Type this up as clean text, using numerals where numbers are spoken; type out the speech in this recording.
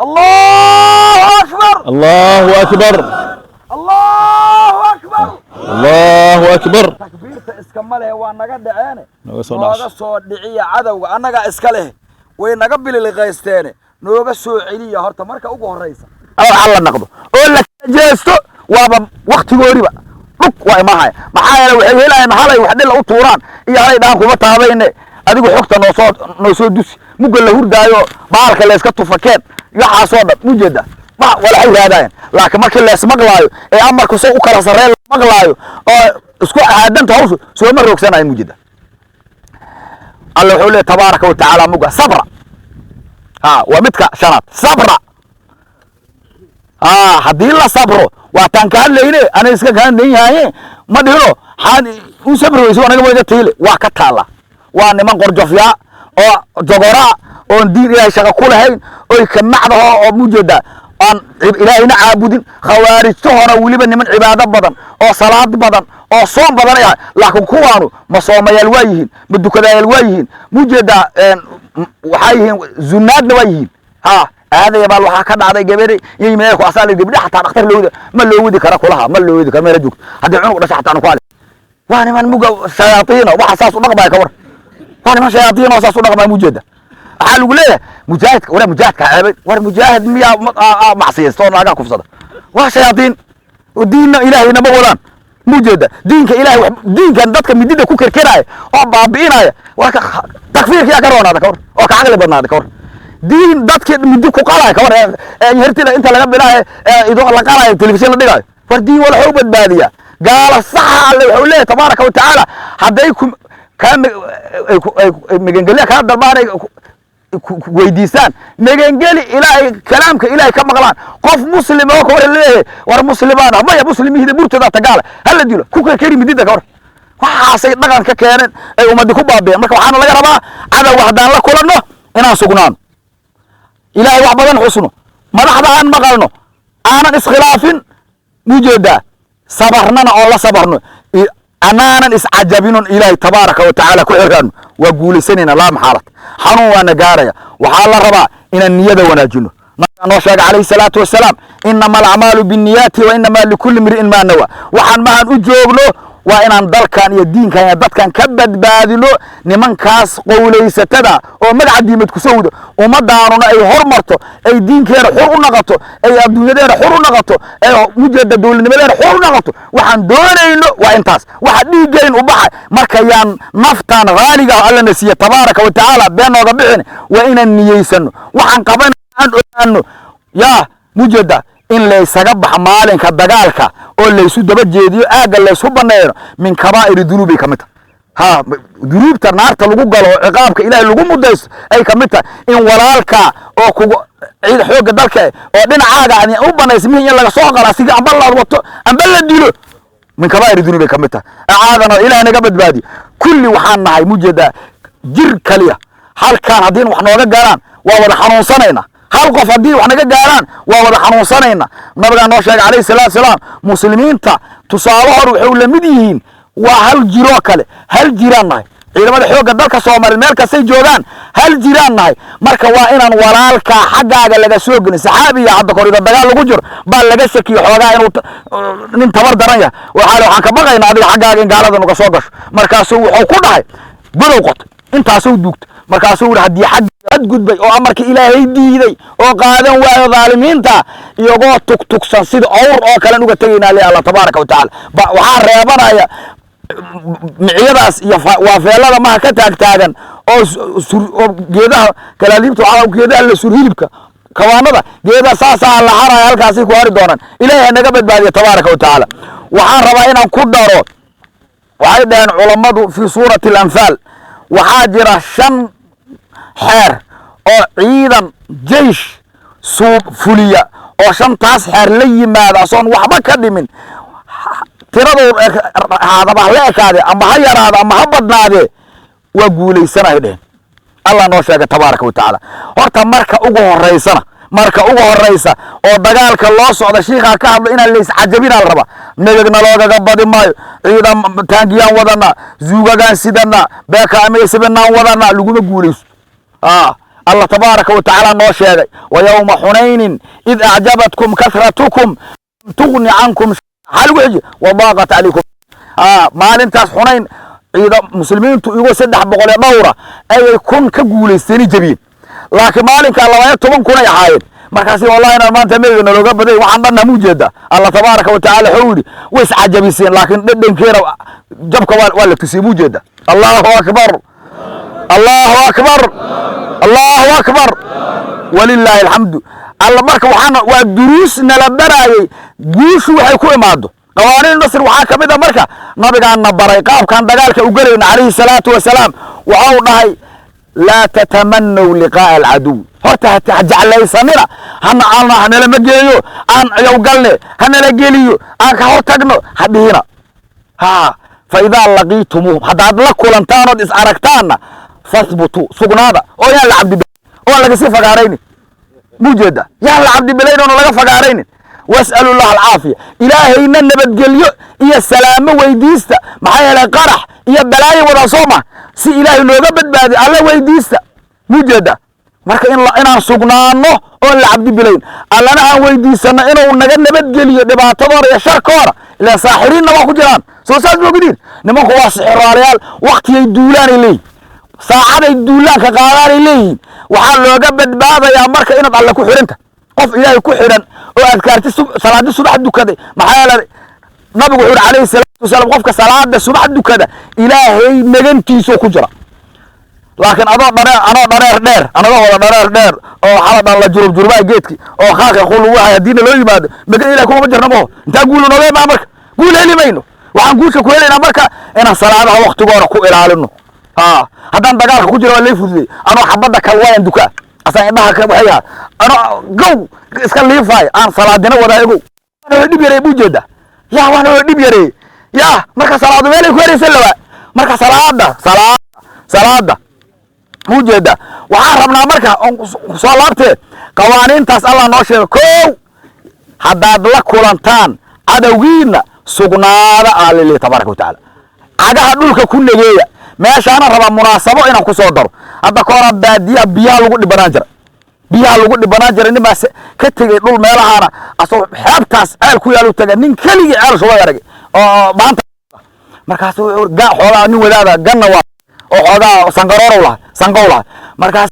الله أكبر الله أكبر الله أكبر الله أكبر تكبيرة إسكمله ونقد عينه نوغا صوت دعية عدو أنقا إسكاله ونقبل اللي غيستاني نوغا سوعيلية هرتا ماركا أوغو الرئيسة أو على النقض أقول لك جيستو وابا وقت غوريبا لك واي ماهاي محايا لو حيلا إن هالاي وحدي لأو طوران إيا هاي دان كوبتا هابيني أديكو حكتا نوصود دوسي مقل لهور دايو بارك اللي اسكتو فكين يحا صوبت مجدة ما ولا حي هذاين لكن markii la ismaqlaayo ee amarku soo u kala sarreeyo maqlaayo oo isku aadanta hawshu soo ma roogsanay mujida Allah wuxuu leeyahay tabaaraka wa taala muga sabra wa midka shanad sabra hadii la sabro waa tan ka hadlayne ana iska gaanayay ma dhiro xad u sabrayso anaga wada tiile waa ka taala waa niman qorjofya oo jogora oo diin ilaahay shaqa ku lahayn oo ka macdo oo mujida aan ilaahayna caabudin khawaarijtahona waliba niman cibaado badan oo salaad badan oo soom badan ay laakiin kuwaanu ma soomayal waayihiin ma dukadaayal waayihiin mujeda waxay yihiin zunaadna waayihiin هذا يبال waxa ka dhacday gabadhay yimaad ku asaal gabadha xataa dhakhtar looda ma loo wadi kara kulaha ma loo wadi kara meel joog hadii cunug dhashay xataa ku ale waana man muga shayaatiina waxa saas u dhaqbay ka war waana man shayaatiina saas u dhaqbay mujeda waxa lagu leeyahay mujaahidka wala mujaahidka ceebay war mujaahid miya macsiyesto naaga ku fsada waa shayaatiin oo diinna ilaahayna ma wadaan mujeda diinka ilaahay diinkan dadka midida ku kerkeraay oo baabiinaya waa ka takfiirka ya garoonada ka war oo ka aqli badnaada ka war diin dadka midda ku qalay ka war yartida inta laga bilaahay idoo la qalay telefishin la dhigayo war diin wala xoo badbaadiya gaala sax alle wuxuu leeyahay tabaaraka wa taala haday ku magangeliya ka dalbaanay weydiisaan magangeli ilaahay kalaamka ilaahay ka maqlaan qof muslim oo kale leeyahay war muslimaan ama ya muslimiinta burtada tagaala hal dilo ku kari midida ka war waxaasay dhaqan ka keeneen ay umada ku baabeen marka waxaan laga rabaa cadaw hadaan la kulano inaan sugnaan إلهي وحبدان حسنو مدحدا aan maqalno aanan iskhilaafin mujeda sabarnana oo la sabarno anaanan iscajabinun ilaahi tabaaraka wa taala ku xiraan wa guulisanina la maxalat xanuun waana gaaraya waxa la rabaa inaan niyada wanaajino noo sheegay calayhi salaatu wasalaam innamal a'maalu binniyati wa innamaa likulli imri'in ma nawa waxaan maahan u joogno waa inaan dalkan iyo diinkan iyo dadkan ka badbaadino nimankaas qowlaysatada oo magaca diimad ku sawdo umadaanuna ay hormarto ay diinkeena xor u noqoto ay adduunyadeena xor u noqoto ay mujada dawladnimadeena xor u noqoto waxaan doonayno waa intaas waxa dhiigeen u baxay marka yaan naftaan raaliga alla nasiya tabaaraka wa taala beenooga bixin waa inaan niyeysano waxaan qabanayno ya mujada in la isaga bax maalinka dagaalka oo la isu daba jeediyo aaga la isu baneeyo min kabaa'ir dunubi kamita dunuubta naarta lagu galo ciqaabka ilaahay lagu mudaysto ay kamita in walaalka oo kugu ciid xooga dalka oo dhinacaaga aan u banaysmin in laga soo qala siga amba la wato amba la dilo min kabaa'ir dunubi kamita aadana ilaahay naga badbaadi kulli waxaan nahay mujada jir kaliya halkaan hadii wax nooga gaaraan waa wada xanuunsanayna hal qof hadii wax naga gaaraan waa wada xanuunsanayna nabiga noo sheegay calayhi salaatu salaam muslimiinta tusaalahoodu waxay la mid yihiin waa hal jiro kale hal jiraan nahay ciidamada xooga dalka Soomaaliya meel kasta joogaan hal jiraan nahay marka waa inaan walaalka xagaaga laga soo gelin saxaabiga hadda korida dagaal lagu jiro baa laga shakiyo xoogaa inuu nin tabar daran yahay waxaan ka baqaynaa adiga xagaaga in gaalada nuga soo gasho markaasuu wuxuu ku dhahay gudow qot intaasuu duugto markaasuu hadii xad gudbay oo amarka ilaahay diiday oo qaadan waayo zaalimiinta iyagoo tugtugsan sida awr oo kale uga tagaynaa li Allah tabaaraka wa taala waxa reebanaya miciyadaas iyo waafeelada ma ka taagtaagan oo geedaha kala liibto waxa geedaha la surhilibka kawaanada geedaha saasa la xaray halkaas ku hori doonaan ilaahay naga badbaadiyo tabaaraka wa taala waxaan rabaa inaan ku daro waxay dhahan culimadu fi suurati al-anfal waxa jira 5 xeer oo ciidan jeysh suub fuliya oo 5taas xeer la yimaada asoon waxba ka dhimin tiradu haadaba la ekaade ama ha yaraado ama ha badnaade waa guuleysanahay Allah noo sheegay tabaaraka wa taala horta marka ugu horeysa oo dagaalka loo socdo sheekha ka hadlo in la is cajabina la raba nabigna looga badi maayo ciidan taangiyaan wadana zuugagan sidana beeka ameysibana wadana laguma guuleyso الله تبارك وتعالى نوشيغي ويوم حنين إذ أعجبتكم كثرتكم تغني عنكم حال وجه وضاقت عليكم maalintaas xunayn ciidan muslimiintu igu 300 dhowra ay kun ka guuleysteen jabiyeen laakiin maalinka 12 kun ay ahaayeen markaas wallahi inaan maanta meeyna looga baday waxaan dhanna muujeeda Allah tabaaraka wa taala xawdi ways ajabiseen laakiin dhadhankeena jabka waa la tusii muujeeda Allahu akbar Allahu akbar Allahu akbar walillahi alhamdu alla marka waxaan waa duruus nala baraayay guushu waxay ku imaado قوانين النصر وحاكم إذا مركا نبي عن نبري قاب كان دجالك وقرن عليه الصلاة والسلام وعوضها لا تتمنوا لقاء العدو هرتها تجعل لي سمرة هن لما جيو أن يوقلني هن لجيليو أن كهرتجنو حبينا فإذا لقيتموهم هذا لك ولنتانو إس أركتانا فاثبتوا سقنادا أو يا العبد بلين أو لك سيفا قاريني موجودة يا العبد بلين أو لك فقاريني واسألوا الله العافية إلهي إننا نبتقليو إيا السلامة ويديستا معايا لقرح إيا بلاي ورسومة سي إلهي لوغا بدبادي الله ويديستا موجودة marka inaan sugnaano oo la cabdi bilayn allana aan weydiisano inuu naga nabadgeliyo dhibaatadooda iyo sharkooda ila saaxiriinna waa ku jiraan soo saad moogdiin nimanku waa sixiraalayaal waqtiyay duulaan ay leeyihiin saacaday duulaan ka qaadaan ay leeyihiin waxaa looga badbaadayaa marka inaad alle ku xiranta qof ilaahay ku xiran oo adkaarti salaada subax dukaday maxaa yeelay nabigu wuxuu calayhi salaatu wasalaam qofka salaada subax dukada ilaahay nagantiisu ku jira laakiin adoo dhareer dheer oo xaladan la jurubaa geedki oo khaaqa khulu waxa hadina loo yimaado maga ilaahay kuma jirna mo inta guul nooga ma marka guul helimayno waxaan guusha ku helaynaa marka inaan salaadaha waqtigooda ku ilaalino haddaan dagaalka ku jiro waa leefuday anoo xabada kalwaan dukaa asan indhaha ka waxaya ano gow iska liifay aan salaadina wadaago ana dib yaray buu jeeda yaa waana dib yaray yaa marka salaadu meelay ku helaysan lawa marka salaada buu jeeda waxaan rabnaa marka soo laabtee qawaaniintaas Allah noo sheego koow haddaad la kulantaan cadawgiina sugnaada Alle tabaaraka wa taala cagaha dhulka ku nageeya meeshaana raba munaasabo inaan ku soo daro hadda koora baadiya biyaha lagu dhibanaan jiray nimaas ka tagay dhul meelahaana asoo xeebtaas ceel ku yaalo taga nin kaliya ceel soo yaragay oo maanta markaas xoogaa nin wadaada ganna waa oo xoogaa sangaroor la markaas